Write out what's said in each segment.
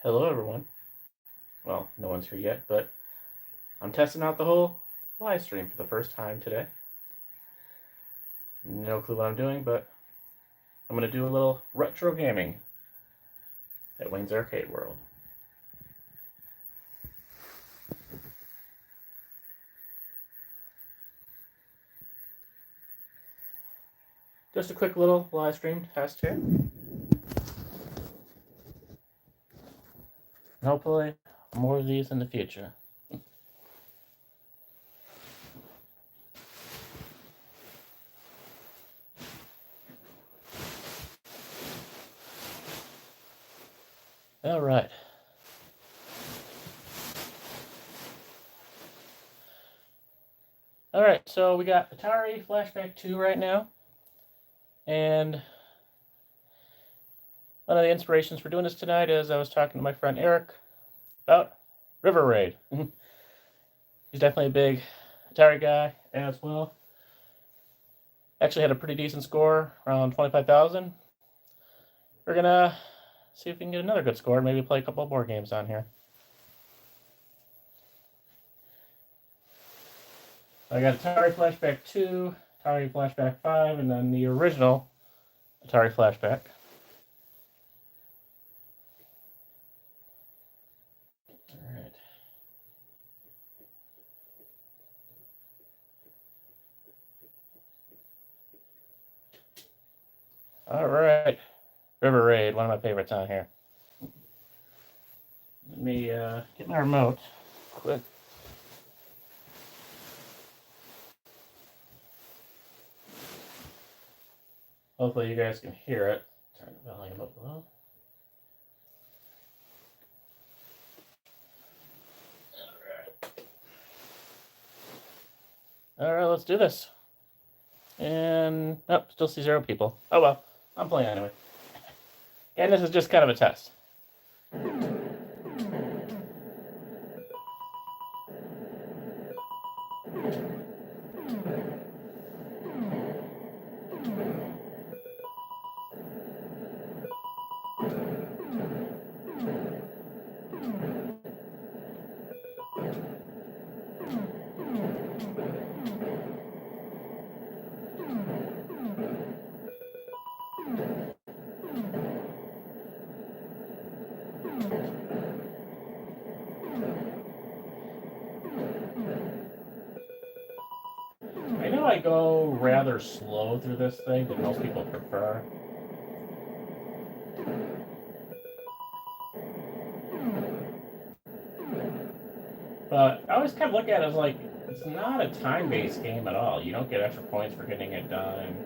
Hello, everyone. Well, no one's here yet, but I'm testing out the whole live stream for the first time today. No clue what I'm doing, but I'm going to do a little retro gaming at Wayne's Arcade World. Just a quick little live stream test here. And hopefully, more of these in the future. All right. All right, so we got Atari Flashback 2 right now. And one of the inspirations for doing this tonight is I was talking to my friend Eric about River Raid. He's definitely a big Atari guy as well. Actually had a pretty decent score, around 25,000. We're gonna see if we can get another good score, maybe play a couple more games on here. I got Atari Flashback 2, Atari Flashback 5, and then the original Atari Flashback. Alright. Alright. River Raid, one of my favorites on here. Let me get my remote quick. Hopefully you guys can hear it. Turn the volume up a little. Alright, let's do this. And, nope, still see 0 people. Oh well, I'm playing anyway. And this is just kind of a test. I know I go rather slow through this thing than most people prefer. But I always kind of look at it as like, it's not a time-based game at all. You don't get extra points for getting it done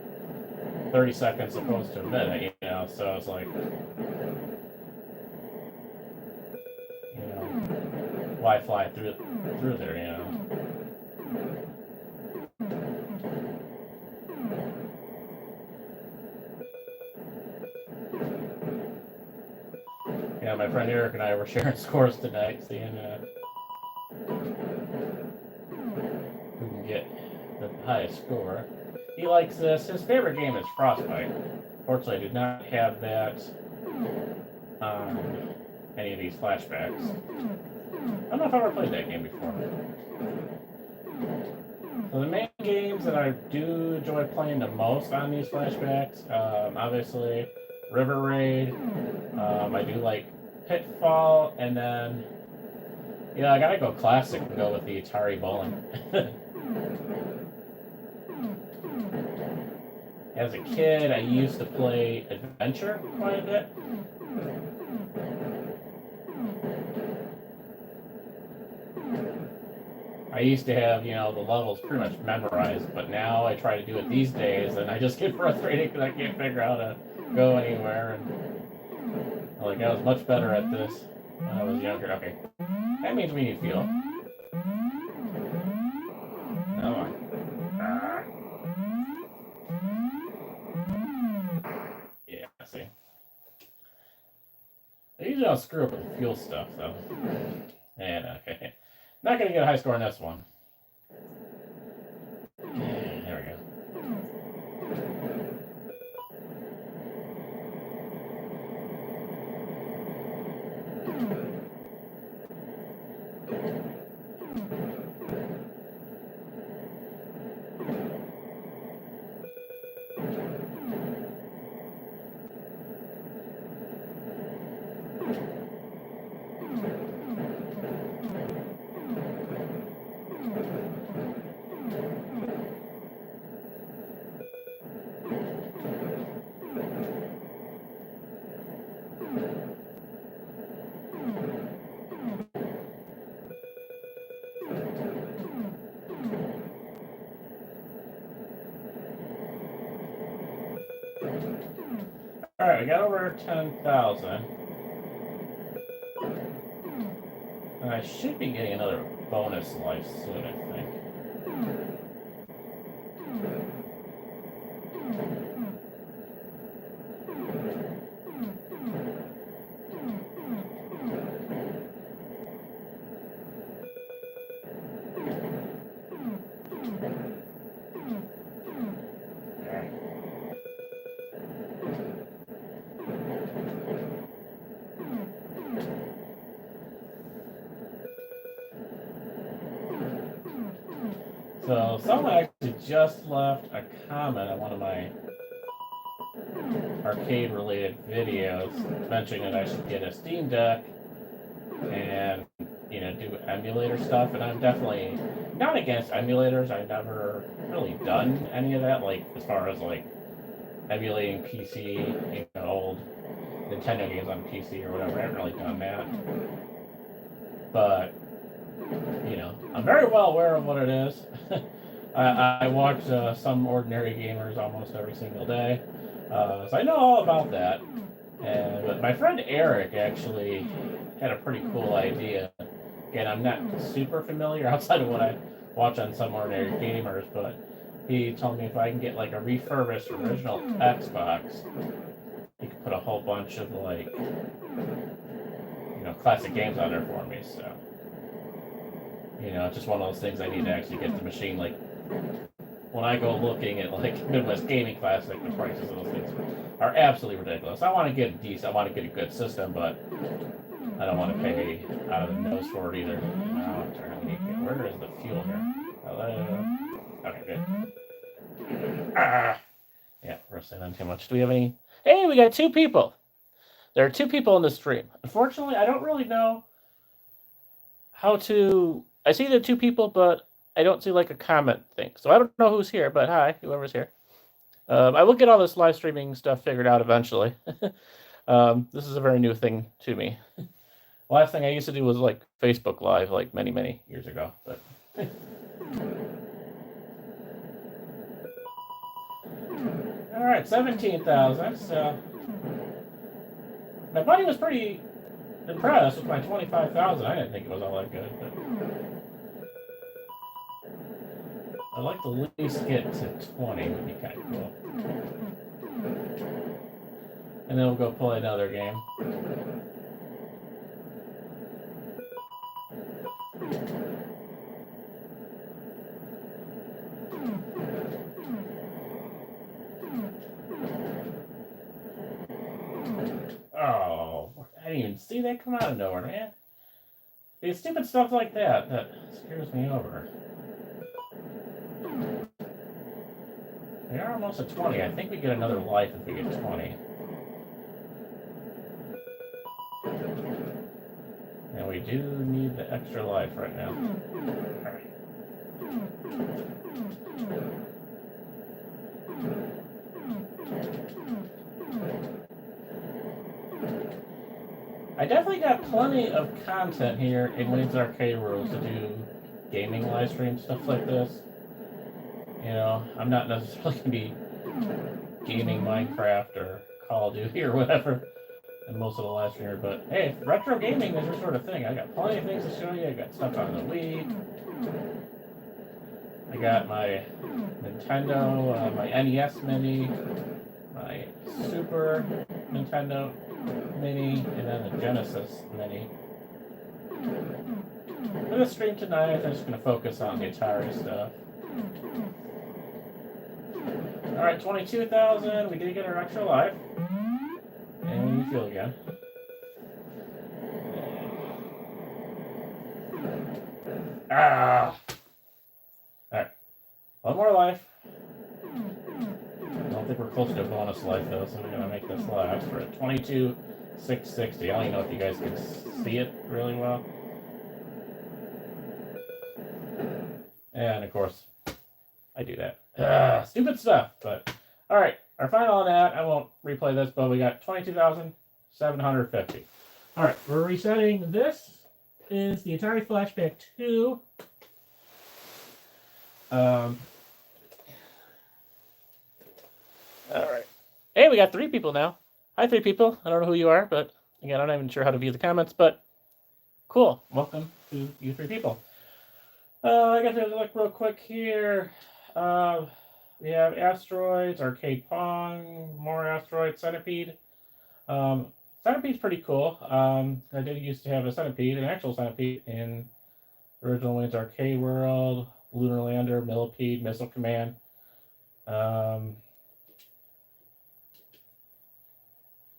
in 30 seconds opposed to a minute, you know, so it's like, you know, why fly through there, you know? Yeah, my friend Eric and I were sharing scores tonight, seeing who can get the highest score. He likes this. His favorite game is Frostbite. Fortunately, I did not have that on any of these flashbacks. I don't know if I've ever played that game before. So the main games that I do enjoy playing the most on these flashbacks, obviously River Raid. I do like Pitfall, and then yeah, I gotta go classic and go with the Atari Bowling. As a kid, I used to play Adventure quite a bit. I used to have, you know, the levels pretty much memorized, but now I try to do it these days, and I just get frustrated because I can't figure out how to go anywhere. And like, I was much better at this when I was younger. Okay, that means we need fuel. Oh. Yeah, see. I usually don't screw up with the fuel stuff, though. And okay. Not gonna get a high score on this one. There we go. Alright, we got over 10,000. And I should be getting another bonus life soon, I think. So someone actually just left a comment on one of my arcade-related videos mentioning that I should get a Steam Deck and, you know, do emulator stuff. And I'm definitely not against emulators. I've never really done any of that, like as far as like emulating PC, you know, old Nintendo games on PC or whatever. I haven't really done that. But you know, I'm very well aware of what it is. I watch Some Ordinary Gamers almost every single day, so I know all about that. But my friend Eric actually had a pretty cool idea. Again, I'm not super familiar outside of what I watch on Some Ordinary Gamers, but he told me if I can get like a refurbished original Xbox, he could put a whole bunch of like, you know, classic games on there for me. So. You know, it's just one of those things I need to actually get the machine. Like, when I go looking at, like, Midwest Gaming Classic, the prices of those things are absolutely ridiculous. I want to get a decent, I want to get a good system, but I don't want to pay out of the nose for it either. Where is the fuel here? Hello? Okay, good. Yeah, we're saying on too much. Do we have any? Hey, we got 2 people. There are 2 people in the stream. Unfortunately, I don't really know how to. I see the 2 people, but I don't see like a comment thing. So I don't know who's here, but hi, whoever's here. I will get all this live streaming stuff figured out eventually. This is a very new thing to me. Last thing I used to do was like Facebook Live, like many, many years ago. But all right, 17,000. So my buddy was pretty impressed with my 25,000. I didn't think it was all that good, but I'd like to at least get to 20. Would be kind of cool. And then we'll go play another game. Oh, I didn't even see that come out of nowhere, man. It's stupid stuff like that that scares me over. We are almost at 20. I think we get another life if we get 20. And we do need the extra life right now. Alright. I definitely got plenty of content here in Wayne's Arcade World to do gaming live stream stuff like this. You know, I'm not necessarily going to be gaming Minecraft or Call of Duty or whatever in most of the live streamers, but hey, retro gaming is your sort of thing. I got plenty of things to show you. I got stuff on the Wii. I got my Nintendo, my NES Mini, my Super Nintendo Mini, and then the Genesis Mini. For the stream tonight, I'm just going to focus on the Atari stuff. Alright, 22,000. We did get our extra life. And we feel again. Ah! Alright. One more life. We'll don't think we're close to a bonus life though, so we're gonna make this last. We're at 22,660. I don't even know if you guys can see it really well. And of course, I do that. Stupid stuff, but alright. Our final on that, I won't replay this, but we got 22,750. Alright, we're resetting. This is the Atari Flashback 2. Alright. Hey, we got 3 people now. Hi, 3 people. I don't know who you are, but again, I'm not even sure how to view the comments, but cool. Welcome to you 3 people. I guess I have to look real quick here. We have Asteroids, Arcade Pong, more Asteroids, Centipede. Centipede's pretty cool. I did used to have a Centipede, an actual Centipede, in original Wayne's Arcade World, Lunar Lander, Millipede, Missile Command.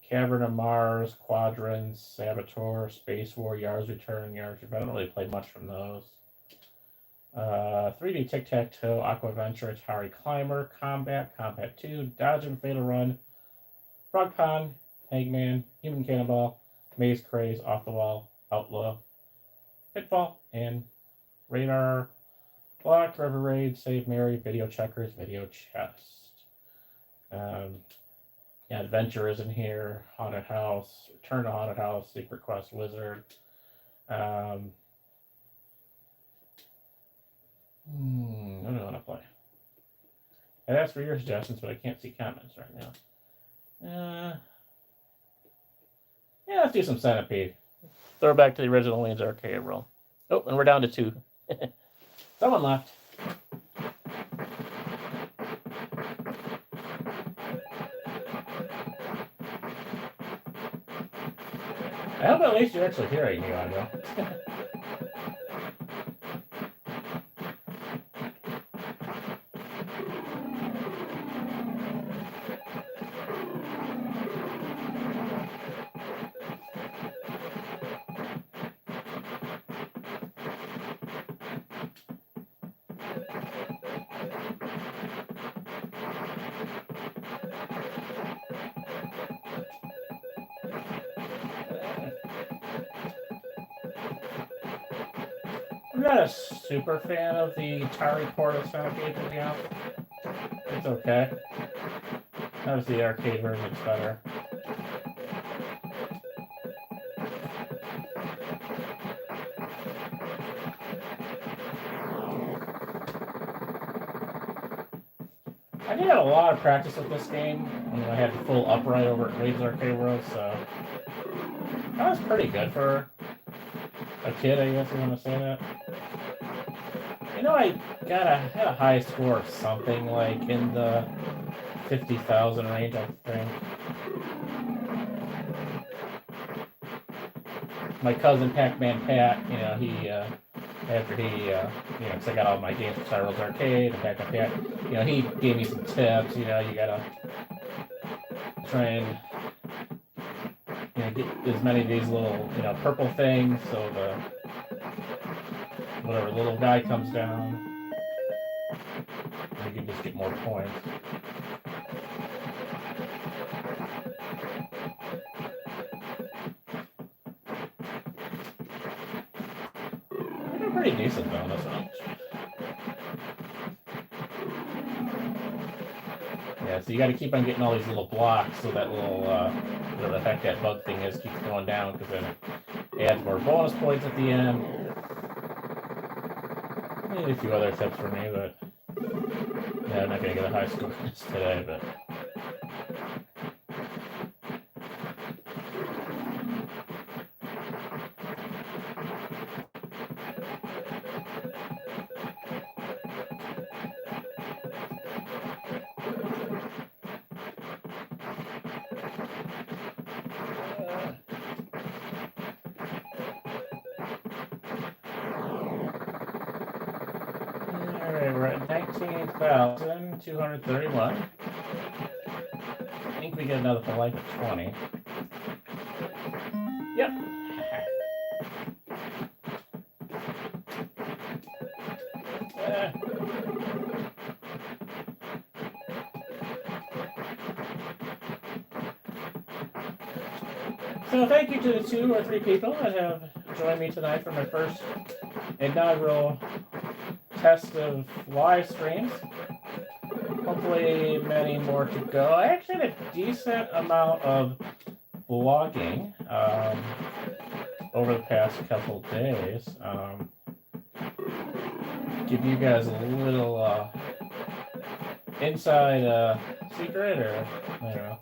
Cavern of Mars, Quadrants, Saboteur, Space War, Yars Return, Yars Return. I don't really play much from those. 3D Tic-Tac-Toe, Aqua Venture, Atari Climber, Combat, Combat 2, Dodge and Fatal Run, Frog Pond, Hangman, Human Cannonball, Maze Craze, Off the Wall, Outlaw, Pitfall, and Radar, Block, River Raid, Save Mary, Video Checkers, Video Chest. Yeah, Adventure is in here, Haunted House, Return to Haunted House, Secret Quest Wizard. What do I want to play? I'd ask for your suggestions, but I can't see comments right now. Yeah, let's do some Centipede. Throw it back to the original Wayne's Arcade roll. Oh, and we're down to 2. Someone left. I hope at least you're actually hearing me, audio. I'm not a super fan of the Atari port of Centipede, to be honest. It's okay. Obviously, the arcade version's better. I did have a lot of practice with this game when I had the full upright over at Wayne's Arcade World, so that was pretty good for a kid, I guess you want to say that. You know, I had a high score of something like in the 50,000 range, I think. My cousin Pac-Man Pat, you know, he after he, you know, because I got all my games from Cyrus Arcade and Pac-Man Pat, you know, he gave me some tips. You know, you gotta try and, you know, get as many of these little, you know, purple things so the whatever little guy comes down, you can just get more points. They're pretty decent bonus rounds. Yeah, so you got to keep on getting all these little blocks so that little whatever the heck that bug thing is keeps going down, because then it adds more bonus points at the end. Maybe a few other tips for me, but yeah, I'm not going to get a high score today, but we're at 19,231. I think we get another for life at 20. Yep. So thank you to the 2 or 3 people that have joined me tonight for my first inaugural test of live streams. Hopefully many more to go. I actually had a decent amount of vlogging over the past couple days. Give you guys a little inside secret, or I don't know,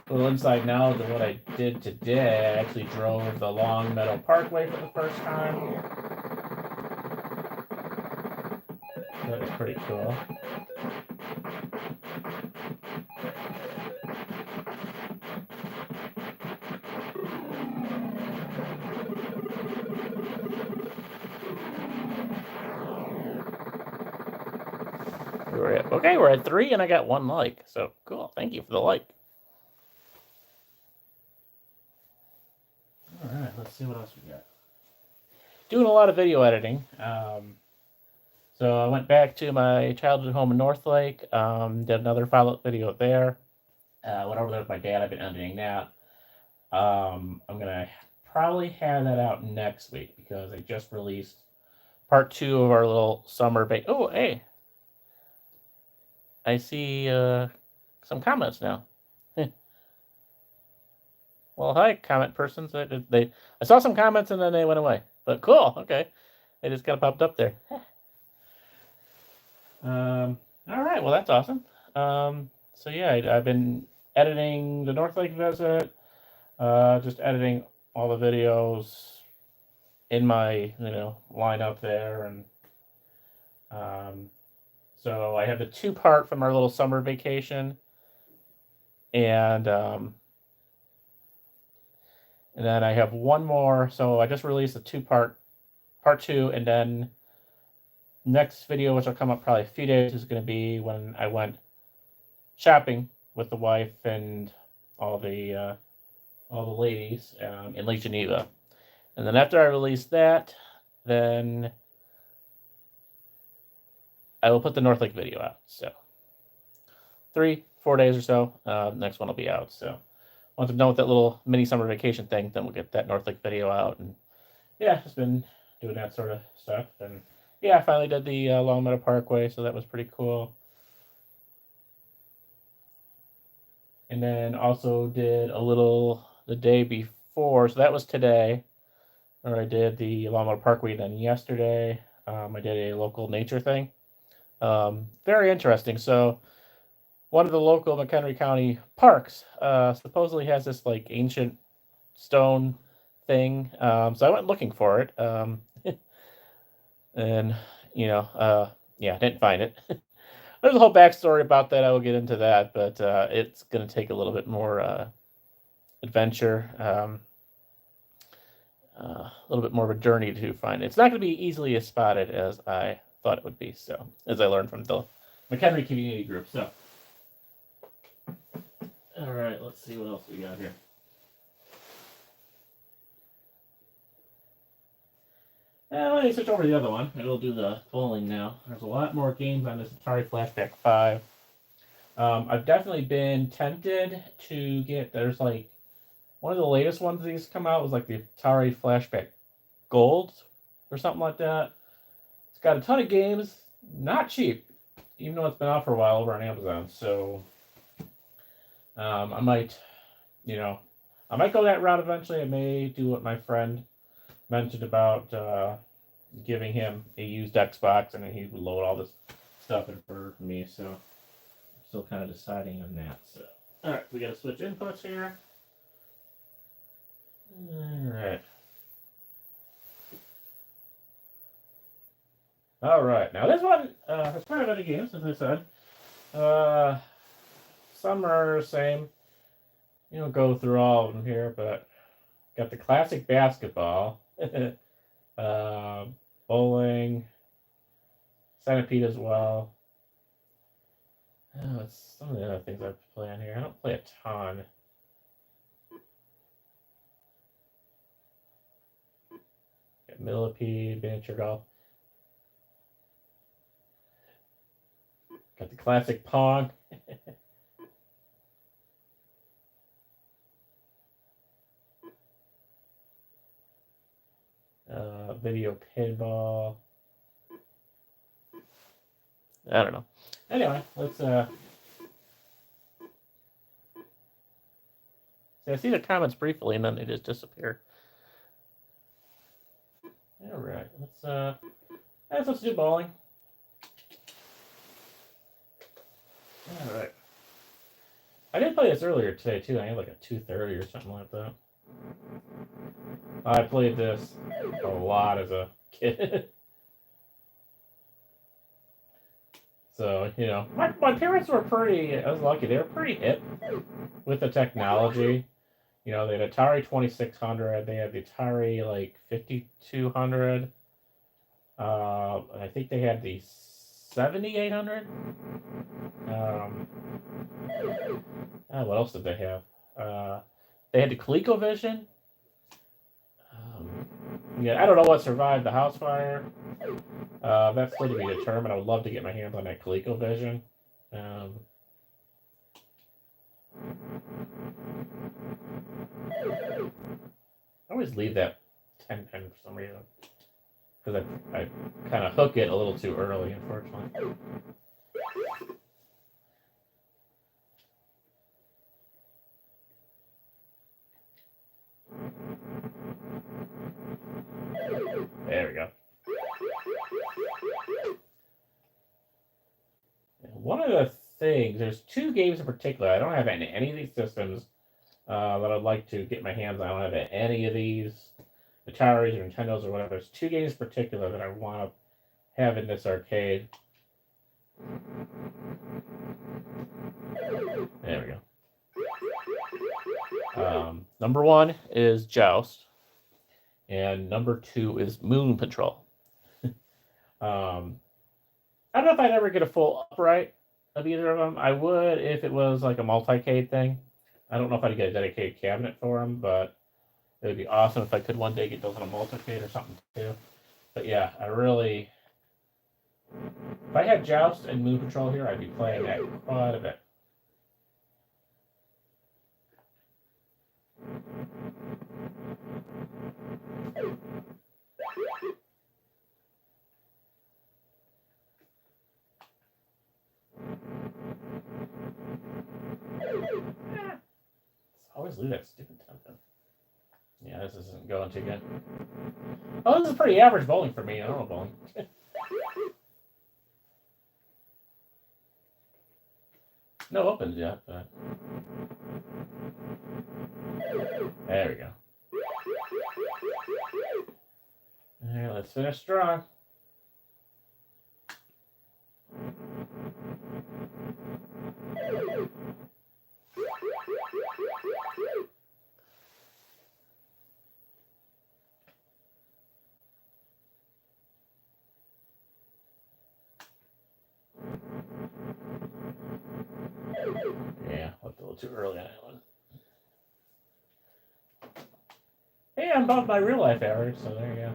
a little inside knowledge of what I did today. I actually drove the Long Meadow Parkway for the first time. That was pretty cool. We're at 3 and I got 1 like. So cool. Thank you for the like. Alright, let's see what else we got. Doing a lot of video editing. So I went back to my childhood home in Northlake, did another follow-up video there. Went over there with my dad. I've been editing that. I'm going to probably have that out next week because I just released part 2 of our little summer Oh, hey. I see some comments now. Well, hi, comment persons. I saw some comments and then they went away. But cool, okay. They just kind of popped up there. All right, well, that's awesome. So yeah, I've been editing the Northlake visit, just editing all the videos in my, lineup there. And so I have the 2-part from our little summer vacation. And then I have 1 more. So I just released the 2-part, part 2, and then next video, which will come up probably a few days, is going to be when I went shopping with the wife and all the ladies in Lake Geneva. And then after I release that, then I will put the Northlake video out. So 3-4 days or so, next one will be out. So once I'm done with that little mini summer vacation thing, then we'll get that Northlake video out. And yeah, just been doing that sort of stuff. And yeah, I finally did the Long Meadow Parkway, so that was pretty cool. And then also did a little the day before, so that was today, or I did the Long Meadow Parkway. Then yesterday, I did a local nature thing. Very interesting. So one of the local McHenry County parks supposedly has this like ancient stone thing. So I went looking for it. And, yeah, didn't find it. There's a whole backstory about that. I will get into that, but it's going to take a little bit more adventure, a little bit more of a journey to find it. It's not going to be easily as spotted as I thought it would be, so, as I learned from the McHenry Community Group. So, all right, let's see what else we got here. Let me switch over to the other one. We'll do the bowling now. There's a lot more games on this Atari Flashback 5. I've definitely been tempted to get, there's like, one of the latest ones these come out was like the Atari Flashback Gold or something like that. It's got a ton of games, not cheap, even though it's been out for a while over on Amazon. So I might go that route eventually. I may do what my friend mentioned about giving him a used Xbox, and then he would load all this stuff in for me. So I'm still kind of deciding on that. So all right, we got to switch inputs here. All right. Now this one has quite a bit of games, as I said. Some are the same. You don't go through all of them here, but got the classic basketball, bowling, Centipede as well. Oh, it's some of the other things I play on here. I don't play a ton. Got Millipede, miniature golf. Got the classic Pong. video pinball. I don't know. Anyway, let's see, I see the comments briefly and then they just disappear. All right, let's do bowling. All right. I did play this earlier today too. I had like a 2:30 or something like that. I played this a lot as a kid. So, you know, my parents were I was lucky, they were pretty hip with the technology. You know, they had Atari 2600, they had the Atari, like, 5200. I think they had the 7800. What else did they have? They had the ColecoVision. Yeah, I don't know what survived the house fire. That's still to be determined. I would love to get my hands on that ColecoVision. I always leave that 10 pin for some reason. Because I kind of hook it a little too early, unfortunately. There we go. One of the things, there's two games in particular. I don't have any of these systems that I'd like to get my hands on. I don't have any of these Ataris or Nintendos or whatever. There's two games in particular that I want to have in this arcade. There we go. Number one is Joust, and number two is Moon Patrol. I don't know if I'd ever get a full upright of either of them. I would if it was like a multi-cade thing. I don't know if I'd get a dedicated cabinet for them, but it would be awesome if I could one day get those on a multi-cade or something too. But yeah, if I had Joust and Moon Patrol here, I'd be playing that quite a bit. Always leave that stupid tempo. Yeah, this isn't going too good. Oh, this is pretty average bowling for me. I don't know bowling. No opens yet, but there we go. All right, let's finish strong. Yeah, looked a little too early on that one. Hey, I'm above my real life average, so there you go.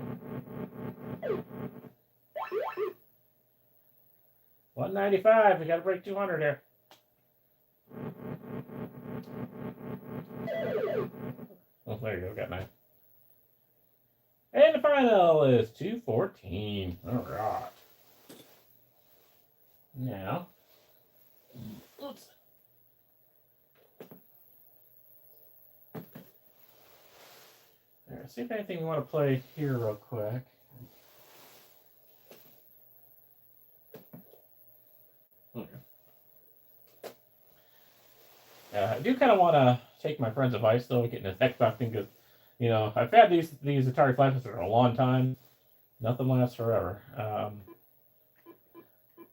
195, we gotta break 200 here. Oh, there you go, got 9. And the final is 214. All right. Now, let's see if anything we want to play here real quick. Okay. I do kind of want to take my friend's advice though, getting this Xbox thing, because you know I've had these Atari flashes for a long time. Nothing lasts forever.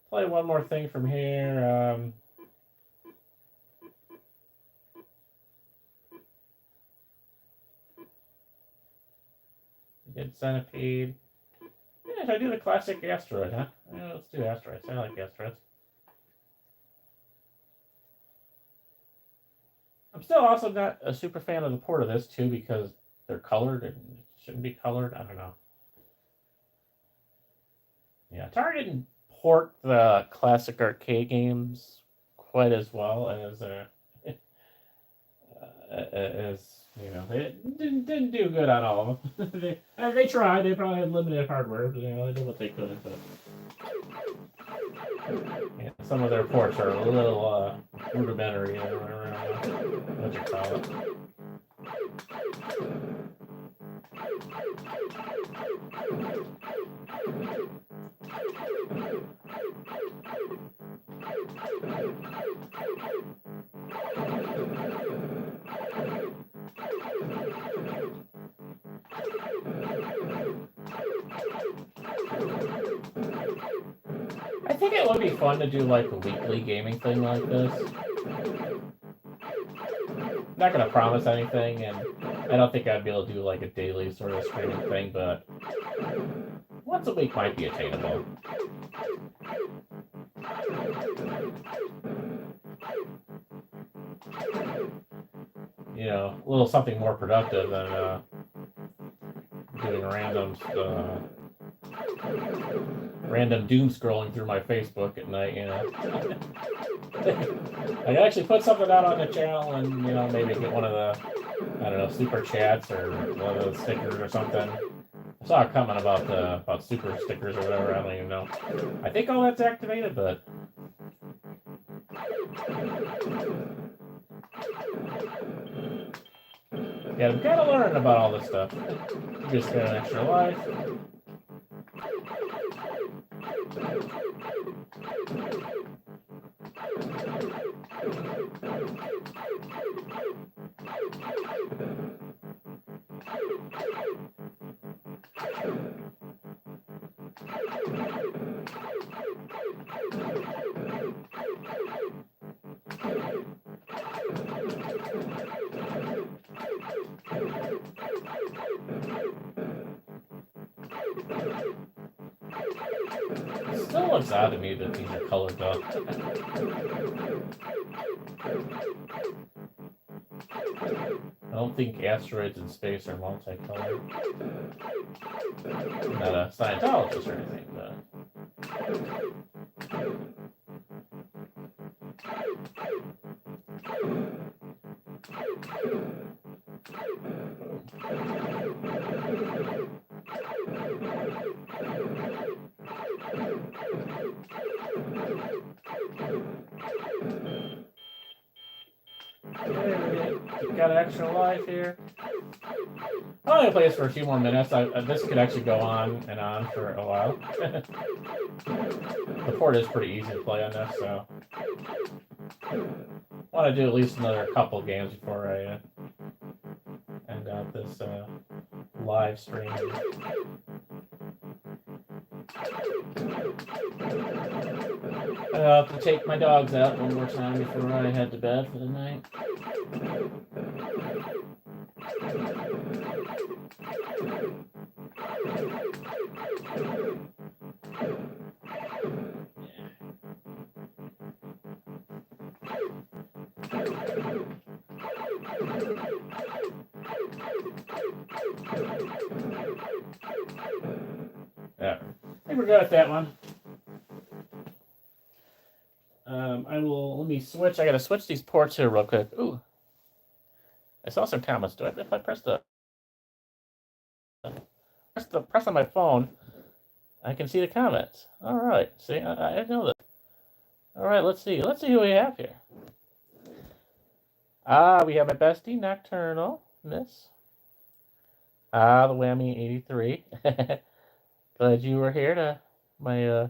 Play one more thing from here. Did Centipede. Yeah, should I do the classic Asteroid, huh? Yeah, let's do Asteroids. I like Asteroids. I'm still also not a super fan of the port of this, too, because they're colored and it shouldn't be colored. I don't know. Yeah, Atari didn't port the classic arcade games quite as well as is, you know, it didn't do good on all of them. they tried. They probably had limited hardware. But, you know, they did what they could. But yeah, some of their ports are a little rudimentary, or what you call it. I think it would be fun to do like a weekly gaming thing like this. I'm not gonna promise anything, and I don't think I'd be able to do like a daily sort of streaming thing, but once a week might be attainable. You know, a little something more productive than doing random doom scrolling through my Facebook at night, you know. I can actually put something out on the channel and, you know, maybe get one of the, I don't know, super chats or one of the stickers or something. I saw a comment about super stickers or whatever, I don't even know. I think all that's activated, but yeah, I'm kind of learning about all this stuff. You just get an extra life. It still looks odd to me that these are colored up. I don't think asteroids in space are multicolored. I'm not a Scientologist or anything, but got an extra life here. I'll only play this for a few more minutes. This could actually go on and on for a while. The port is pretty easy to play on this, so I want to do at least another couple games before I end out this live stream. I'll have to take my dogs out one more time before I head to bed for the night. Yeah, I think we're good at that one. Let me switch. I gotta switch these ports here real quick. Ooh. I saw some comments. If I press on my phone, I can see the comments. All right. See, I didn't know that. All right, let's see. Let's see who we have here. We have my bestie, Nocturnal, Miss. The Whammy 83. Glad you were here to my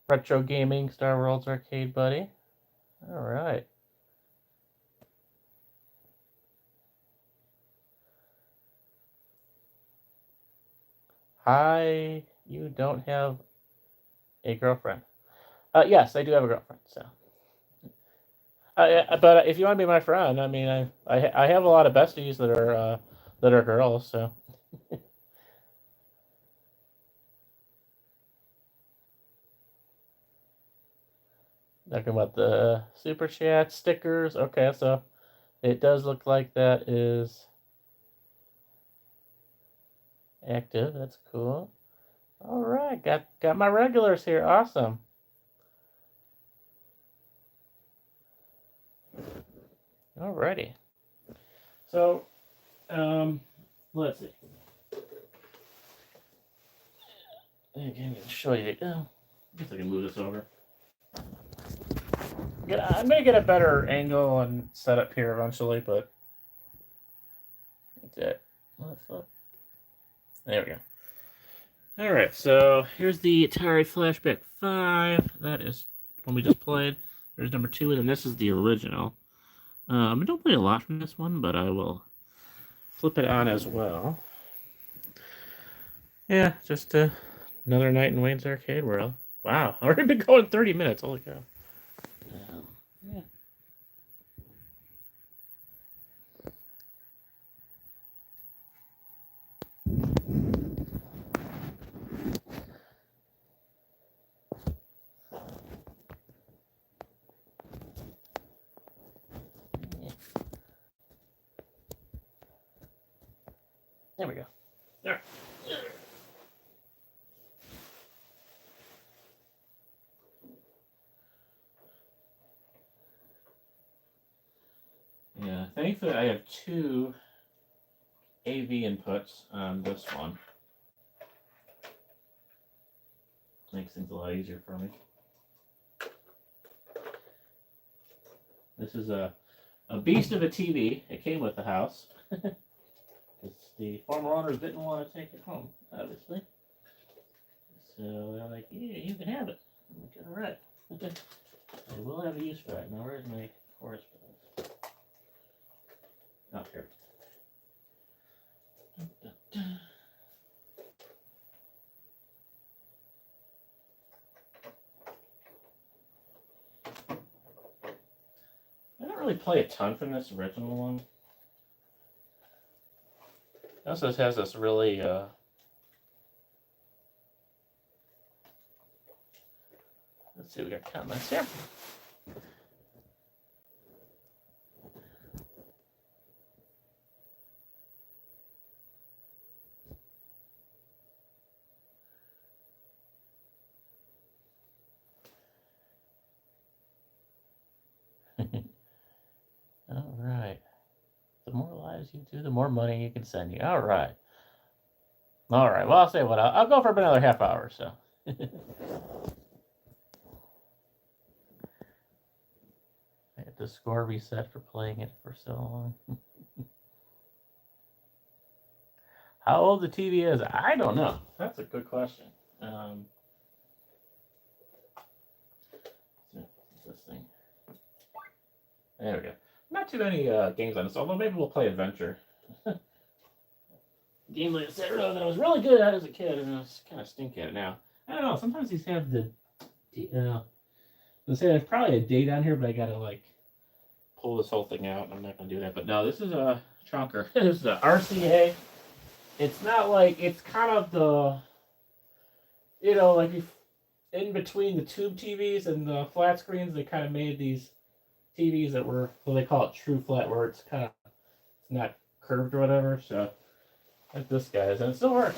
retro gaming Star Worlds arcade buddy. All right. Hi, you don't have a girlfriend. Yes, I do have a girlfriend. So, but if you want to be my friend, I mean, I have a lot of besties that are girls. So, talking about the super chat stickers. Okay, so it does look like that is active. That's cool. All right, got my regulars here. Awesome. Alrighty. So, let's see. Again, to show you. I guess I can move this over. Yeah, I'm gonna get a better angle and setup here eventually, but that's it. There we go. All right, so here's the Atari Flashback 5. That is one we just played. There's number 2, and then this is the original. I don't play a lot from this one, but I will flip it on as well. Yeah, just another night in Wayne's Arcade World. Wow, I've already been going 30 minutes. Holy cow. Yeah. There we go. All right. Yeah, thankfully I have 2 AV inputs on this one. Makes things a lot easier for me. This is a beast of a TV. It came with the house. The former owners didn't want to take it home, obviously. So they're like, yeah, you can have it. I'm like, all right. I will have a use for that. Now, where's my chorus for this? Oh, here. I don't really play a ton from this original one. It also has this really let's see, we got comments here. All right. The more lives you do, the more money you can send you. All right. All right. Well, I'll say what I'll go for another half hour. So. I had the score reset for playing it for so long. How old the TV is? I don't know. That's a good question. This thing. There we go. Not too many games on this, although maybe we'll play Adventure. Game like Asteroids that I was really good at as a kid, and I was kind of stink at it now. I don't know. Sometimes these have there's probably a date on here, but I gotta like pull this whole thing out. I'm not gonna do that. But no, this is a chunker. This is a RCA. It's not like it's kind of the like in between the tube TVs and the flat screens, they kind of made these TVs that were, well, they call it true flat, where it's kind of, it's not curved or whatever. So like this guy's, and it still works.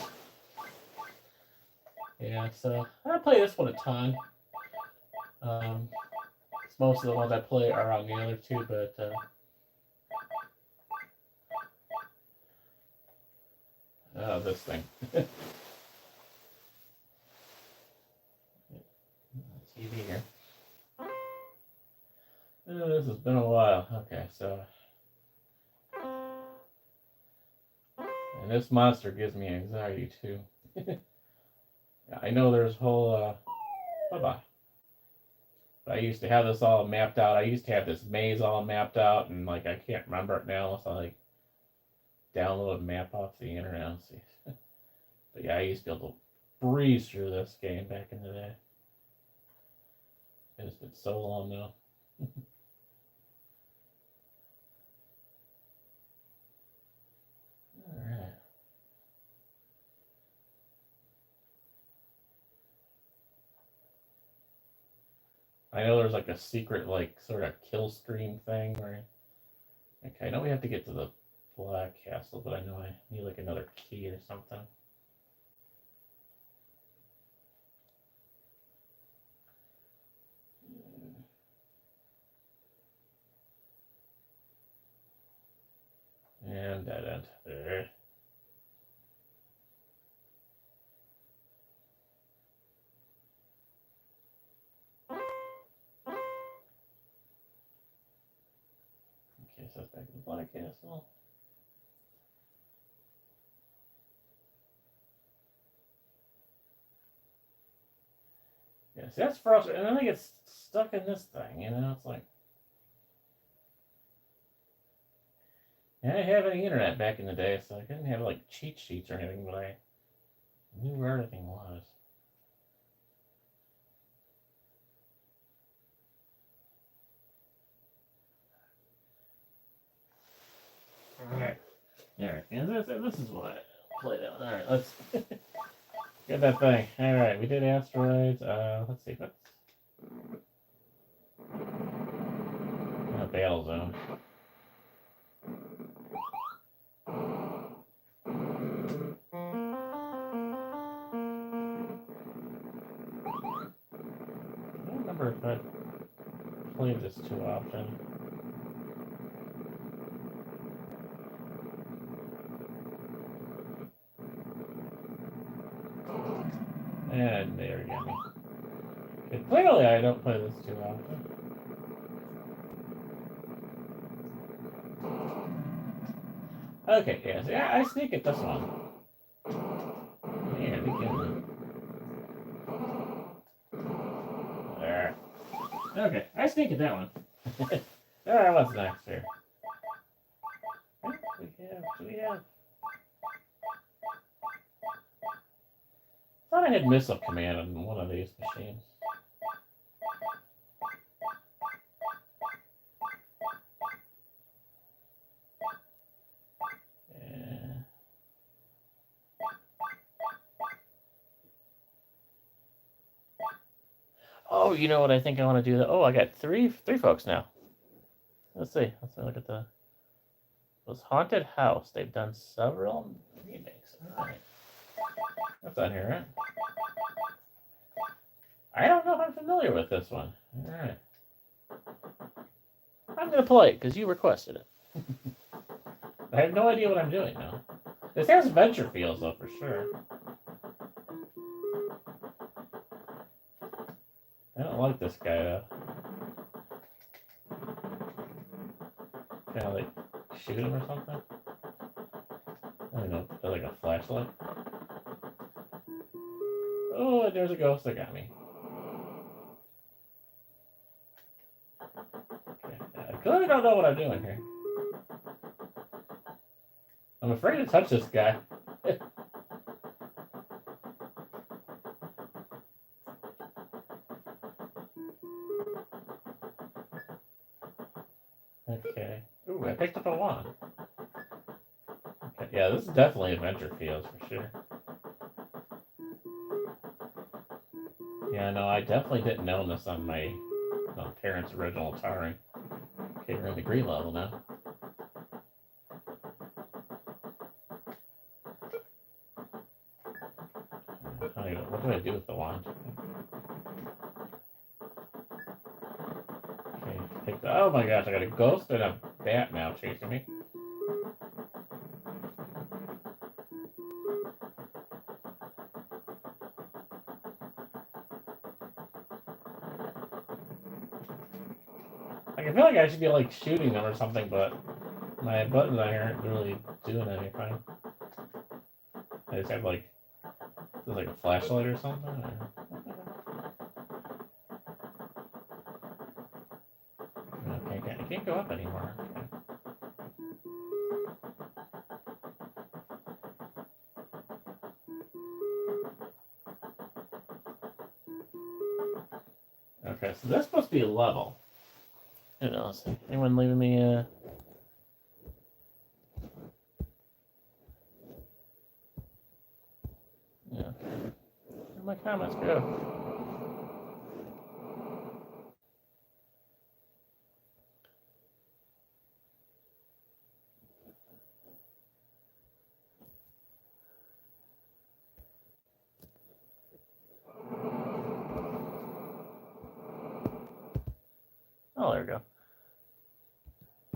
Yeah, so I play this one a ton. Most of the ones I play are on the other two, but this thing. TV here. This has been a while. Okay, so. And this monster gives me anxiety too. I know there's whole. Bye-bye. But I used to have this all mapped out. I used to have this maze all mapped out, and like I can't remember it now, so I like download a map off the internet and see. But yeah, I used to be able to breeze through this game back in the day. It's been so long now. Alright. I know there's like a secret, like, sort of kill screen thing where. Okay, I know we have to get to the Black Castle, but I know I need like another key or something. end, dead end. There. Okay, so that's back to the Black Castle. Yeah, see, that's frustrating. And then I get stuck in this thing, you know? It's like... I didn't have any internet back in the day, so I couldn't have, like, cheat sheets or anything, but I knew where everything was. Alright. Alright, and this is what I played out. Alright, let's get that thing. Alright, we did Asteroids. Let's see, what's... Battlezone. I don't remember if I played this too often. And there you go. Okay, clearly I don't play this too often. Okay, yeah, see, I sneak at this one. Yeah, we can. There. Okay, I sneak at that one. Alright, what's next here? What do we have? I thought I had missile command on one of these machines. Yeah. Oh, you know what I think I want to do? Oh, I got three folks now. Let's see. Let's look at the... It was Haunted House. They've done several remakes. Alright. That's on here, right? I don't know if I'm familiar with this one. Alright. I'm going to play it because you requested it. I have no idea what I'm doing now. This has adventure feels, though, for sure. I don't like this guy, though. Kind of like shoot him or something? I don't know, like a flashlight. Oh, there's a ghost that got me. Okay. I clearly don't know what I'm doing here. I'm afraid to touch this guy. Okay. Ooh, I picked up a wand. Okay, yeah, this is definitely adventure feels for sure. Yeah, no, I definitely didn't know this on my parents' original Atari. Okay, we're in the green level now. What do I do with the wand? Okay, take the... Oh my gosh, I got a ghost and a bat now chasing me. Like, I feel like I should be like shooting them or something, but my buttons on here aren't really doing anything. I just have like... Is it like a flashlight or something? Or... Okay, I can't go up anymore. Okay, so that's supposed to be a level. I don't know, let's see. Anyone leaving me Yeah. Where'd my comments go? Oh, there we go.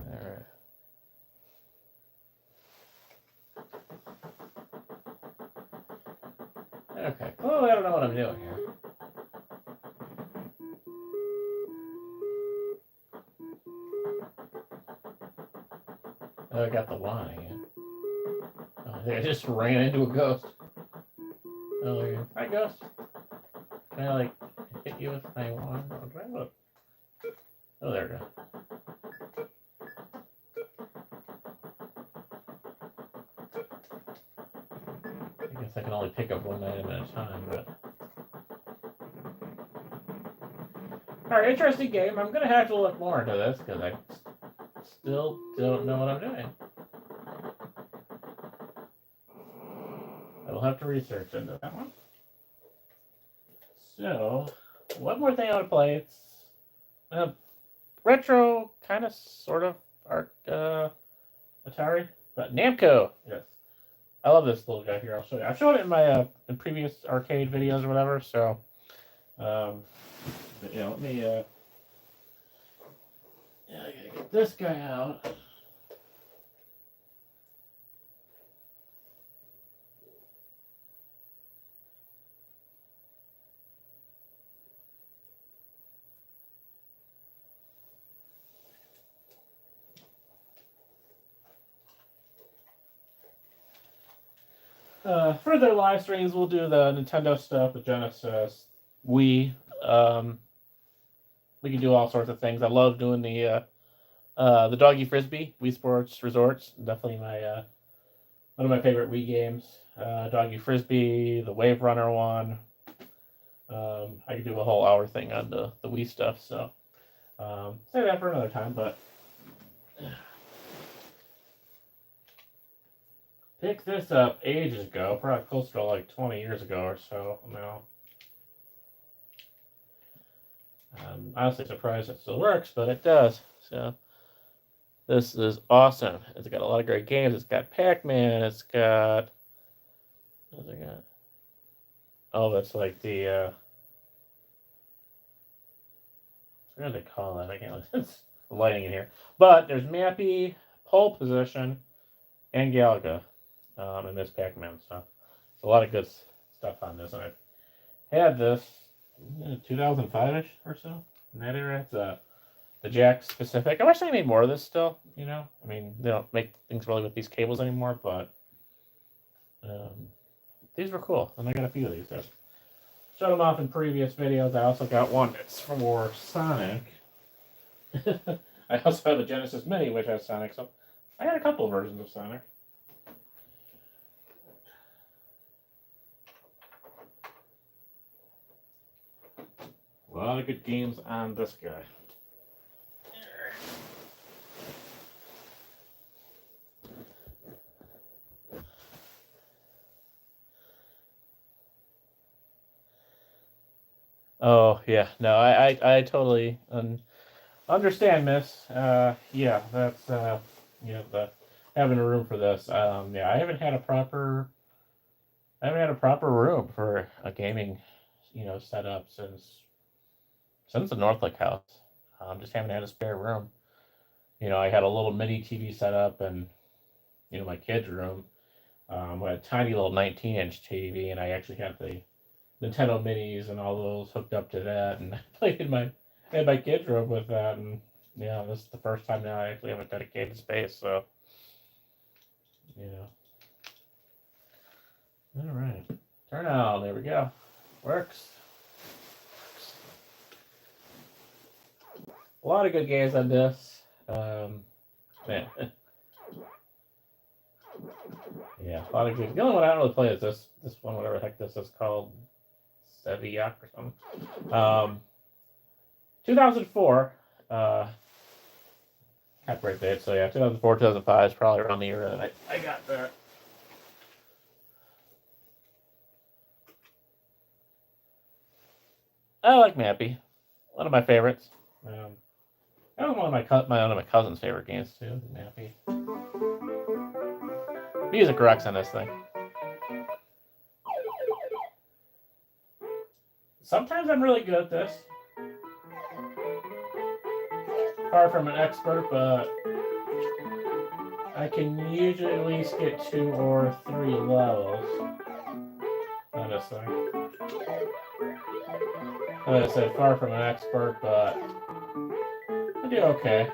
Alright. Okay. Oh, I don't know what I'm doing here. Oh, I got the line again. Oh, I think I just ran into a ghost. Oh, yeah. Hi, ghost. Can I, like, hit you with my wand? Oh, oh, there we go. I guess I can only pick up one item at a time, but... Alright, interesting game. I'm gonna have to look more into this, because I still don't know what I'm doing. I will have to research into that one. So, one more thing I want to play. It's retro, kind of, sort of, Atari, but Namco. Yes, I love this little guy here. I'll show you. I've shown it in my in previous arcade videos or whatever. So, but, let me yeah, I gotta get this guy out. For their live streams, we'll do the Nintendo stuff, the Genesis, Wii. We can do all sorts of things. I love doing the Doggy Frisbee, Wii Sports Resorts. Definitely my one of my favorite Wii games. Doggy Frisbee, the Wave Runner one. I could do a whole hour thing on the Wii stuff. So save that for another time. But picked this up ages ago, probably close to like 20 years ago or so now. I'm honestly surprised it still works, but it does. So this is awesome. It's got a lot of great games. It's got Pac-Man. It's got... What's it got? Oh, that's like the... what do they call it? I can't... It's the lighting in here. But there's Mappy, Pole Position, and Galaga in this Pac-Man. So a lot of good stuff on this. And I've had this 2005-ish or so. In that era. It's the Jack specific. I wish they made more of this still, I mean, they don't make things really with these cables anymore, but these were cool. And I got a few of these. So showed them off in previous videos. I also got one that's for Sonic. I also have a Genesis Mini, which has Sonic, so I got a couple versions of Sonic. A lot of good games on this guy. Oh yeah, no, I totally understand, Miss. Yeah, that's the having a room for this. Yeah, I haven't had a proper room for a gaming, setup since the Northlick house. Just haven't had a spare room. I had a little mini TV set up, and my kids' room. I had a tiny little 19-inch TV, and I actually had the Nintendo Minis and all those hooked up to that, and I played in my kids' room with that, and yeah, this is the first time now I actually have a dedicated space, so all right, turn on, there we go, works. A lot of good games on this, man. Yeah, a lot of good. The only one I don't really play is this one, whatever the heck this is called. Sevillac or something. 2004. Copyright date, so yeah, 2004, 2005 is probably around the year that I got that. I like Mappy. One of my favorites. That was one of my cousin's favorite games too, Mappy. Music rocks on this thing. Sometimes I'm really good at this. Far from an expert, but I can usually at least get 2 or 3 levels. on this thing. Like I said, far from an expert, but I do okay.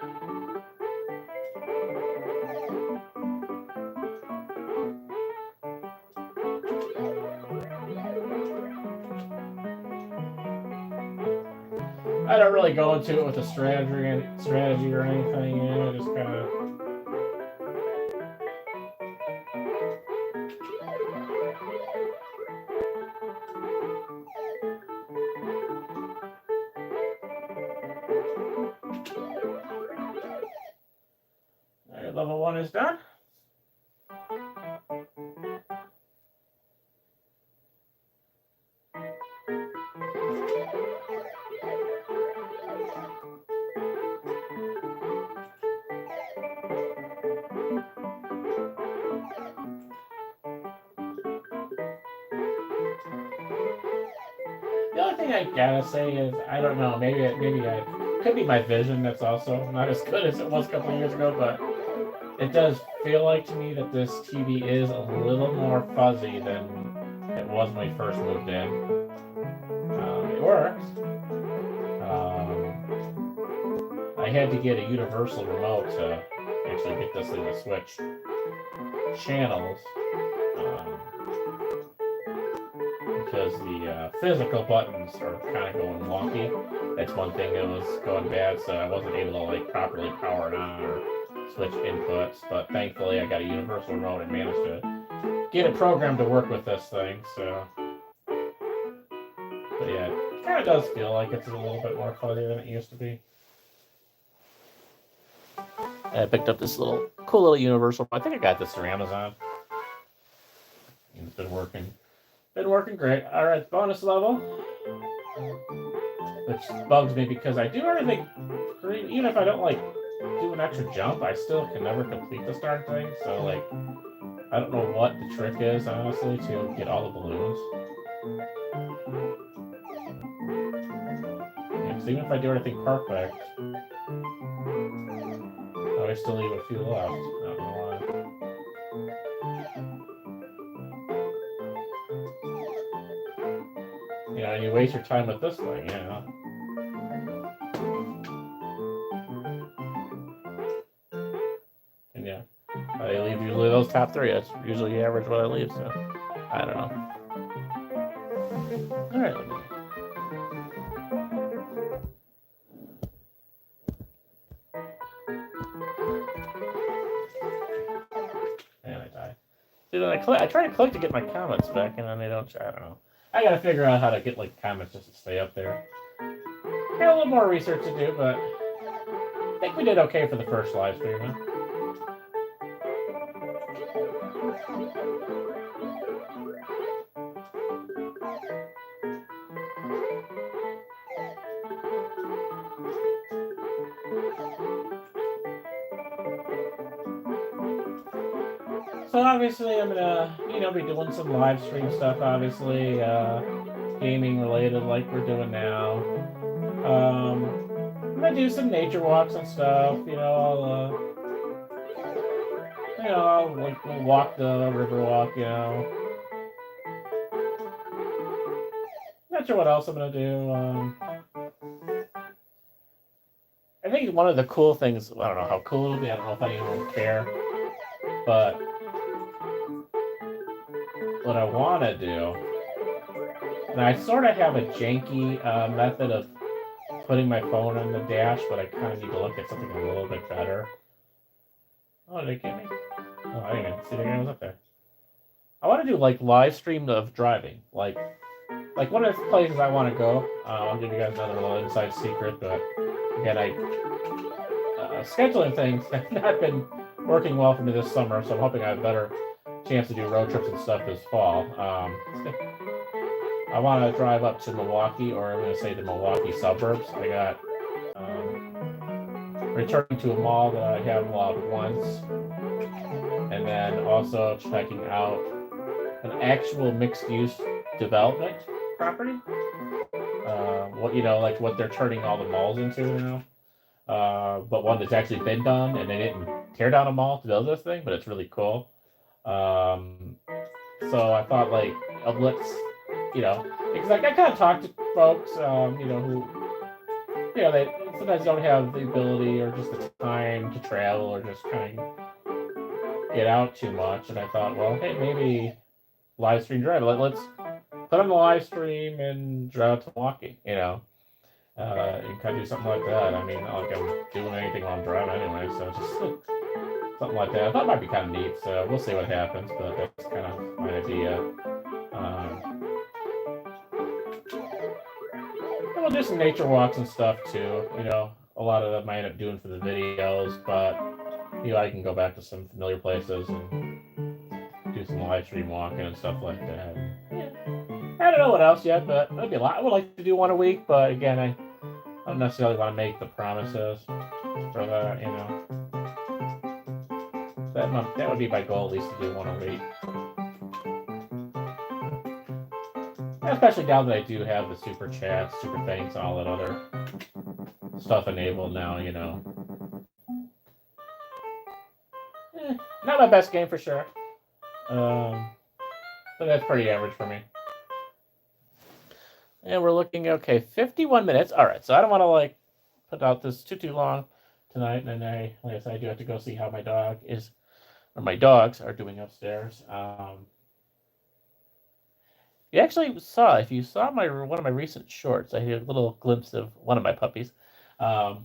I don't really go into it with a strategy or anything. I just kind of. Alright, level 1 is done. The only thing I gotta say is, I don't know, maybe I could be my vision that's also not as good as it was a couple of years ago, but it does feel like to me that this TV is a little more fuzzy than it was when we first moved in. It works. I had to get a universal remote to actually get this thing to switch channels. Because the physical buttons are kind of going wonky. That's one thing that was going bad, so I wasn't able to like properly power it on or switch inputs. But thankfully, I got a universal remote and managed to get it programmed to work with this thing. So, but yeah, it kind of does feel like it's a little bit more fuzzy than it used to be. I picked up this cool little universal. I think I got this through Amazon. It's been working. Been working great. All right, bonus level, which bugs me because I do everything. Even if I don't like do an extra jump, I still can never complete the start thing. So like, I don't know what the trick is honestly to get all the balloons. Yeah, so even if I do everything perfect, I still leave a few left. I don't know why. Yeah, you waste your time with this thing, yeah. And yeah, I leave usually those top 3. That's usually the average what I leave, so I don't know. Alright. And I die. See, then I try to click to get my comments back, and then they don't. I don't know. I gotta figure out how to get like comments just to stay up there. Got a little more research to do, but I think we did okay for the first live stream. Huh? So obviously I'm gonna, be doing some live stream stuff, obviously, gaming related like we're doing now. I'm gonna do some nature walks and stuff, I'll like we'll walk the river walk, Not sure what else I'm gonna do. I think one of the cool things, I don't know how cool it'll be, I don't know if anyone will care, but what I want to do, and I sort of have a janky method of putting my phone on the dash, but I kind of need to look at something a little bit better. Oh, did it get me? Oh, I didn't even see the guy was up there. I want to do like live stream of driving, like one of the places I want to go. I'll give you guys another little inside secret, but again, scheduling things have not been working well for me this summer, so I'm hoping I have a better chance to do road trips and stuff this fall. I want to drive up to Milwaukee, or I'm going to say the Milwaukee suburbs. I got returning to a mall that I have logged once, and then also checking out an actual mixed-use development property. Like what they're turning all the malls into now. But one that's actually been done, and they didn't tear down a mall to build this thing, but it's really cool. So I thought, let's because I kind of talk to folks, who, they sometimes don't have the ability or just the time to travel or just kind of get out too much. And I thought, well, hey, maybe live stream drive. Let's put on the live stream and drive to Milwaukee, and kind of do something like that. I mean, not like I'm doing anything while I'm driving anyway, so just something like that. I thought it might be kind of neat, so we'll see what happens, but that's kind of my idea. And we'll do some nature walks and stuff too. A lot of them I end up doing for the videos, but I can go back to some familiar places and do some live stream walking and stuff like that. Yeah. I don't know what else yet, but that'd be a lot. I would like to do one a week, but again, I don't necessarily want to make the promises for that. That would be my goal, at least, to do one a week. Especially now that I do have the super chats, super thanks, all that other stuff enabled now. Not my best game for sure, but that's pretty average for me. And we're looking okay, 51 minutes. All right, so I don't want to put out this too long tonight, and then like I said, I do have to go see how my dogs are doing upstairs. If you saw one of my recent shorts, I had a little glimpse of one of my puppies. We'll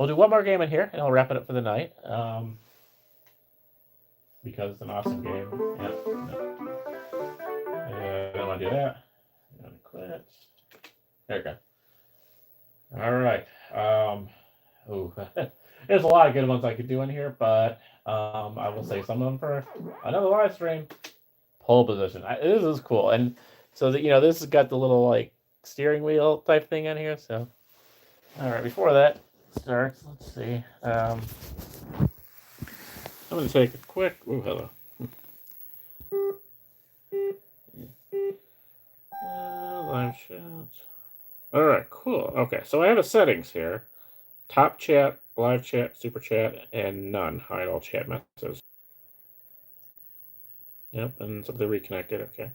do one more game in here, and I'll wrap it up for the night. Because it's an awesome game. Yeah. I don't want to do that. I'm going to quit. There we go. All right. There's a lot of good ones I could do in here, but I will save some of them for another live stream. Pole position. This is cool, and so that this has got the little steering wheel type thing on here. So, all right. Before that starts, let's see. I'm going to take a quick. Oh, hello. Live chat. All right, cool. Okay, so I have a settings here: top chat, live chat, super chat, and none. Hide all chat messages. Yep, and something reconnected. Okay.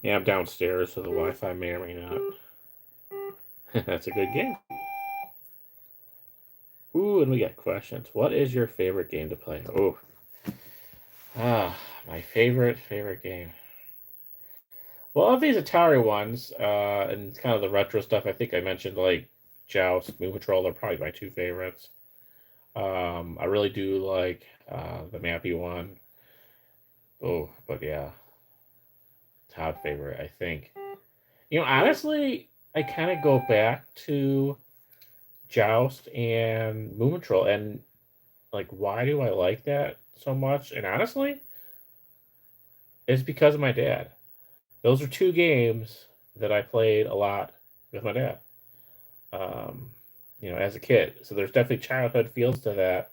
Yeah, I'm downstairs, so the Wi-Fi may or may not. That's a good game. Ooh, and we got questions. What is your favorite game to play? Oh, my favorite game. Well, of these Atari ones, and kind of the retro stuff, I think I mentioned Joust, Moon Patrol are probably my two favorites. I really do like the Mappy one. Oh, but yeah, top favorite, I think. Honestly, I kind of go back to Joust and Moon Patrol, and why do I like that so much? And honestly, it's because of my dad. Those are two games that I played a lot with my dad, as a kid. So there's definitely childhood feels to that.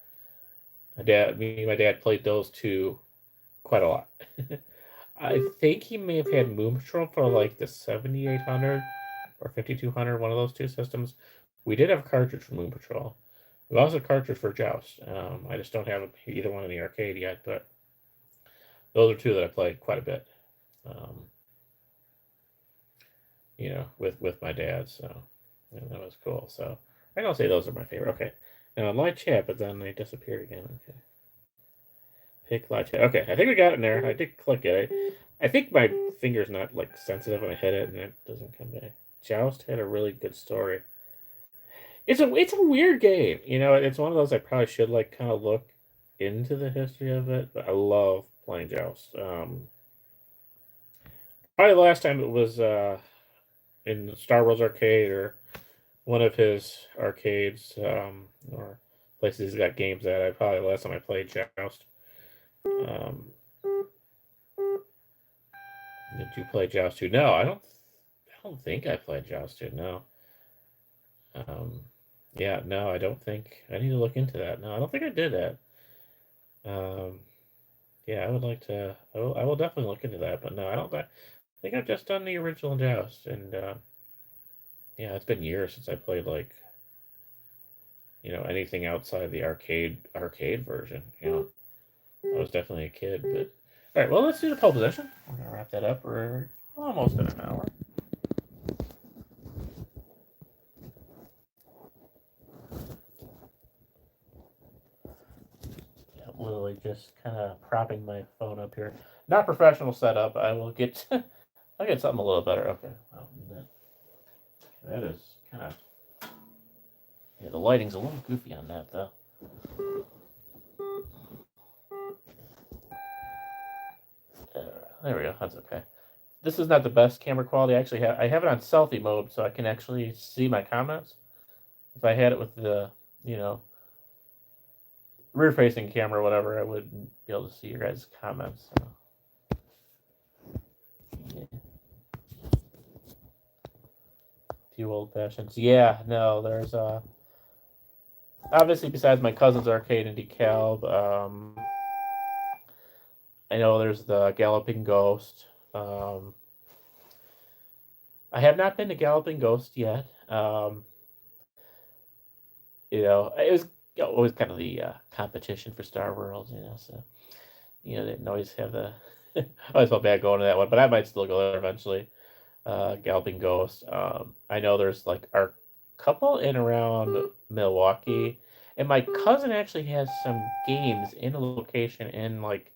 Me and my dad played those two quite a lot. I think he may have had Moon Patrol for the 7800 or 5200, one of those two systems. We did have a cartridge for Moon Patrol. We also have a cartridge for Joust. I just don't have either one in the arcade yet, but those are two that I played quite a bit. With my dad, so that was cool. So I don't say those are my favorite. Okay, now live chat, but then they disappeared again. Okay, pick live chat. Okay, I think we got it in there. I did click it. I think my finger's not sensitive when I hit it, and it doesn't come back. Joust had a really good story. It's a weird game. It's one of those I probably should kind of look into the history of it. But I love playing Joust. Probably the last time it was in the Star Wars arcade or one of his arcades or places he's got games at. Probably the last time I played Joust. Did you play Joust 2? No, I don't think I played Joust 2. No. Yeah, no, I don't think. I need to look into that. No, I don't think I did that. Yeah, I would like to. I will definitely look into that. But no, I don't. I think I've just done the original Joust, and yeah, it's been years since I played anything outside the arcade version. I was definitely a kid, but all right. Well, let's do the pole position. We're gonna wrap that up. We're almost at an hour. Yeah, literally just kind of propping my phone up here. Not professional setup. I will get. I'll get something a little better. Okay. Well, that is kind of. Yeah, the lighting's a little goofy on that though. There we go. That's okay. This is not the best camera quality. I have it on selfie mode, so I can actually see my comments. If I had it with the, you know, rear-facing camera or whatever, I wouldn't be able to see your guys' comments. So. Yeah. Few old fashions. Yeah, no, there's obviously besides my cousin's arcade in DeKalb, I know there's the Galloping Ghost. I have not been to Galloping Ghost yet. It was always kind of the competition for Star World, so they didn't always have the. I always felt bad going to that one, but I might still go there eventually. Galloping Ghost. I know there's like our couple in around Milwaukee, and my cousin actually has some games in a location in like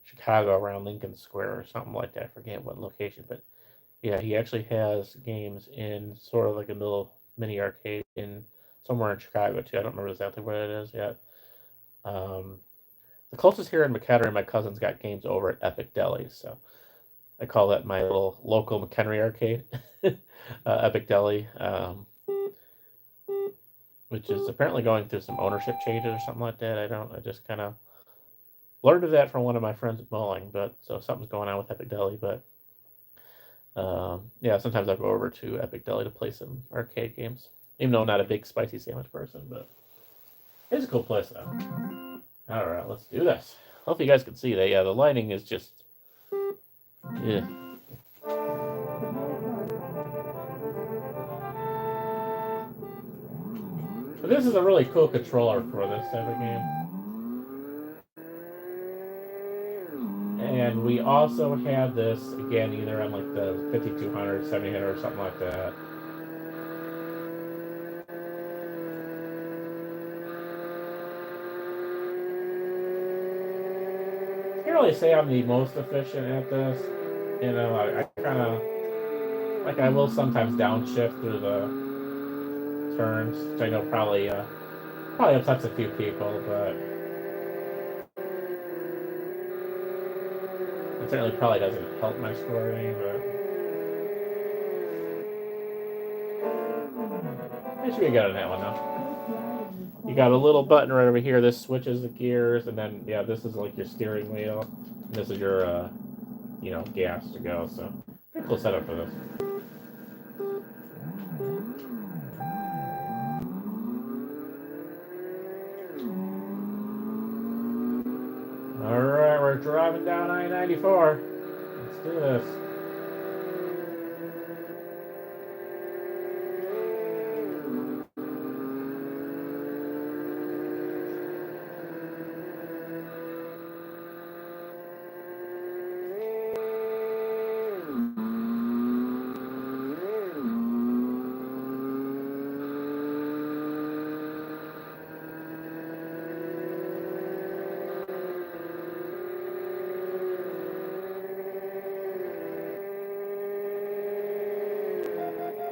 Chicago around Lincoln Square or something like that. I forget what location, but yeah, he actually has games in sort of like a little mini arcade in somewhere in Chicago too. I don't remember exactly where it is yet. Um, the closest here in McHenry, my cousin's got games over at Epic Deli, so I call that my little local McHenry arcade, Epic Deli, which is apparently going through some ownership changes or something like that. I just kind of learned of that from one of my friends at bowling, but so something's going on with Epic Deli, but yeah, sometimes I'll go over to Epic Deli to play some arcade games. Even though I'm not a big spicy sandwich person, but it's a cool place though. All right, let's do this. Hopefully you guys can see that. Yeah, the lighting is just, yeah. But this is a really cool controller for this type of game. And we also have this again either on like the 5200, 7000, or something like that. Can't really say I'm the most efficient at this. I kind of like I will sometimes downshift through the turns, which I know probably upsets a few people, but it certainly probably doesn't help my scoring. But it should be good on that one though. You got a little button right over here. This switches the gears, and then yeah, this is like your steering wheel. And this is your gas to go. So pretty cool setup for this. All right, we're driving down I-94. Let's do this.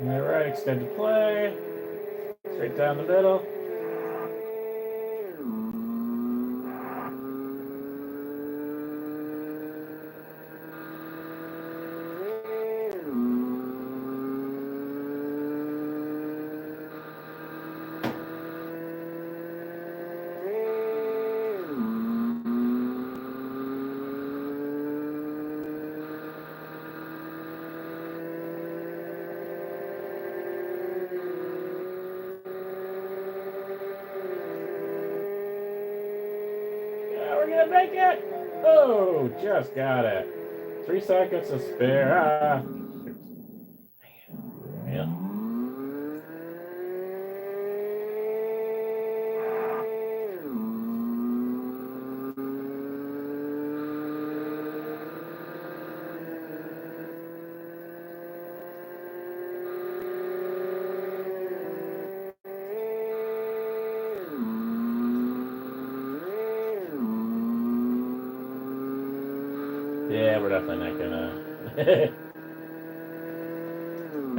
All right, extended play. Straight down the middle. Yeah, we're gonna make it. Oh, just got it. 3 seconds to spare. Yeah. Yeah, we're definitely not gonna.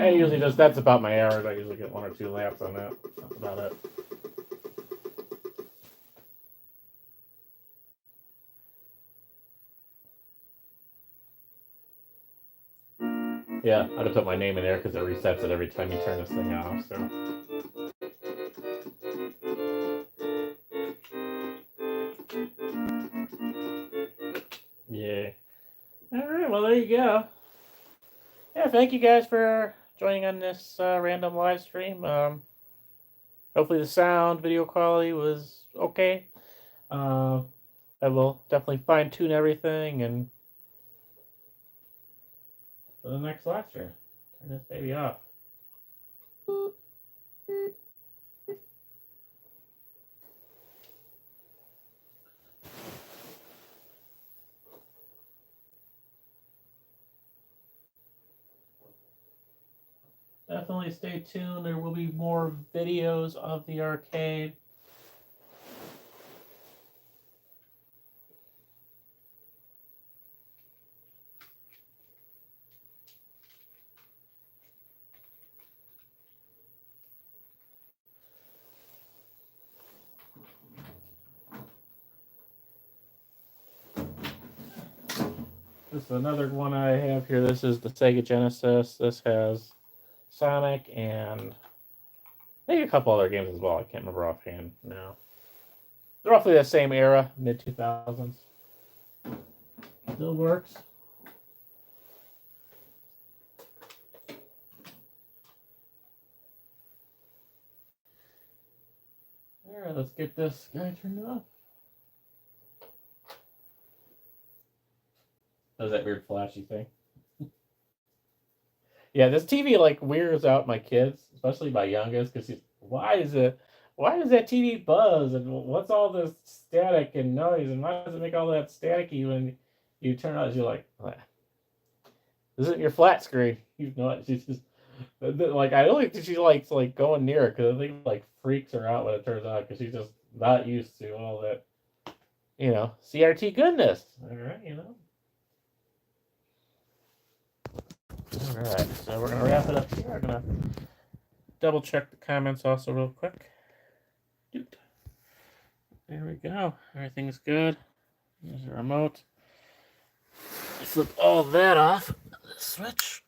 I usually just, that's about my average. I usually get 1 or 2 laps on that. That's about it. Yeah, I'd have put my name in there because it resets it every time you turn this thing off. So. Yeah. All right. Well, there you go. Yeah. Thank you guys for joining on this random live stream. Hopefully the sound, video quality was okay. I will definitely fine tune everything and for the next live stream. Turn this baby off. Definitely stay tuned. There will be more videos of the arcade. This is another one I have here. This is the Sega Genesis. This has Sonic and maybe a couple other games as well. I can't remember offhand now. They're roughly the same era, mid 2000s. Still works. All right, let's get this guy turned off. Does that weird flashy thing? Yeah, this TV like weirds out my kids, especially my youngest, because he's why does that TV buzz and what's all this static and noise and why does it make all that staticky when you turn on? You're like, what? This isn't your flat screen. You know what? She's just like I don't think she likes like going near it because I think like freaks her out when it turns on because she's just not used to all that, CRT goodness. All right, All right, so we're gonna wrap it up here. I'm gonna double check the comments also real quick. There we go. Everything's good. There's the remote. Flip all that off. The switch.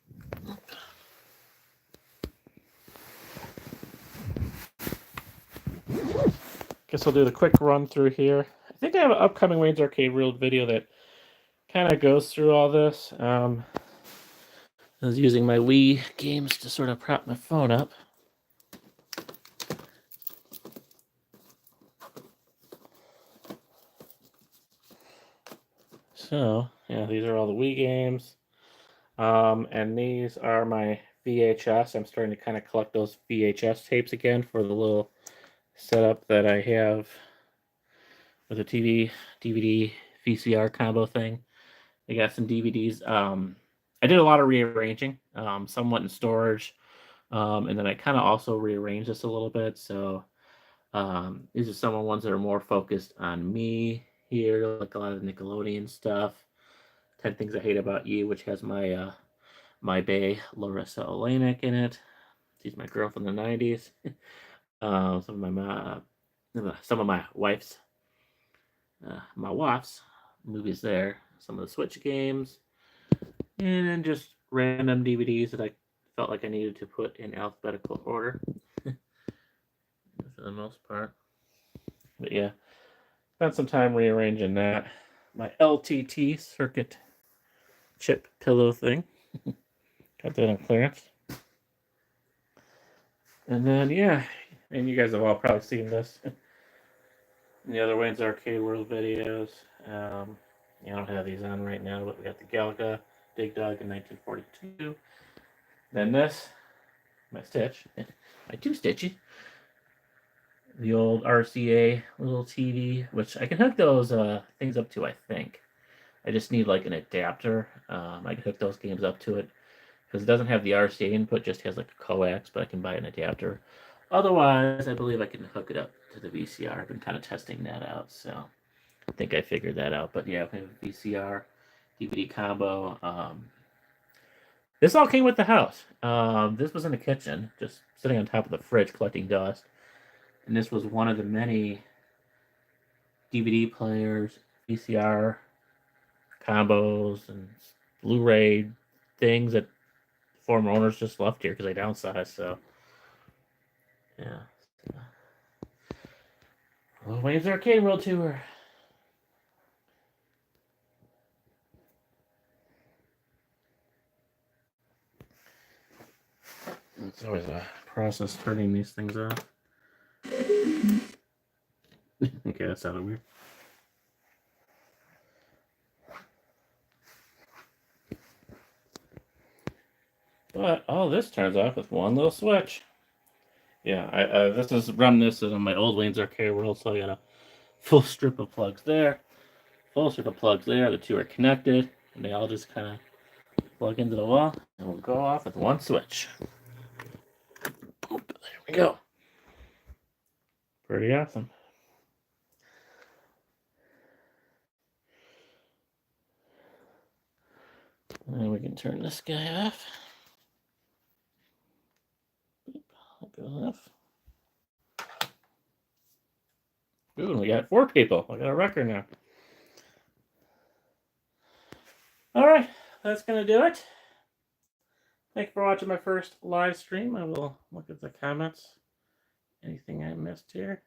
Guess I'll do the quick run through here. I think I have an upcoming Wayne's Arcade World video that kind of goes through all this. I was using my Wii games to sort of prop my phone up. So, yeah, these are all the Wii games. And these are my VHS. I'm starting to kind of collect those VHS tapes again for the little setup that I have with a TV, DVD, VCR combo thing. I got some DVDs. I did a lot of rearranging, somewhat in storage, and then I kind of also rearranged this a little bit. So these are some of the ones that are more focused on me here, like a lot of the Nickelodeon stuff. 10 Things I Hate About You, which has my bae Larissa Olenek in it. She's my girl from the '90s. Some of my wife's movies there. Some of the Switch games, and then just random DVDs that I felt like I needed to put in alphabetical order for the most part. But yeah, spent some time rearranging that. My LTT circuit chip pillow thing. Got that on clearance. And then, yeah, and you guys have all probably seen this in the other Wayne's Arcade World videos. I don't have these on right now, but we got the Galaga Dig Dug in 1942. Then this, my Stitch, my two Stitchy. The old RCA little TV, which I can hook those things up to, I think. I just need like an adapter. I can hook those games up to it because it doesn't have the RCA input, just has like a coax, but I can buy an adapter. Otherwise, I believe I can hook it up to the VCR. I've been kind of testing that out, so I think I figured that out. But yeah, we have a VCR DVD combo. This all came with the house. This was in the kitchen, just sitting on top of the fridge collecting dust. And this was one of the many DVD players, VCR combos, and Blu-ray things that former owners just left here because they downsized. So, yeah. Well, Wayne's Arcade World Tour. It's always a process turning these things off. Okay, that sounded weird. But all this turns off with one little switch. Yeah, this is reminiscent of my old Wayne's Arcade World, so I got a full strip of plugs there, full strip of plugs there. The two are connected, and they all just kind of plug into the wall, and will go off with one switch. There we go. Pretty awesome. And we can turn this guy off. That goes off. Ooh, and we got 4 people. I got a record now. Alright, that's going to do it. Thank you for watching my first live stream. I will look at the comments. Anything I missed here?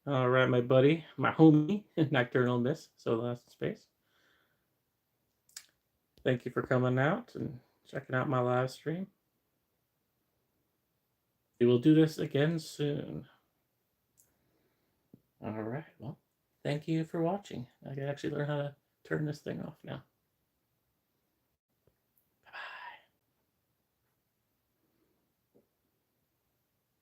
Alright, my buddy, my homie, Nocturnal Miss, so Lost Space. Thank you for coming out and checking out my live stream. We will do this again soon. Alright, well, thank you for watching. I can actually learn how to turn this thing off now.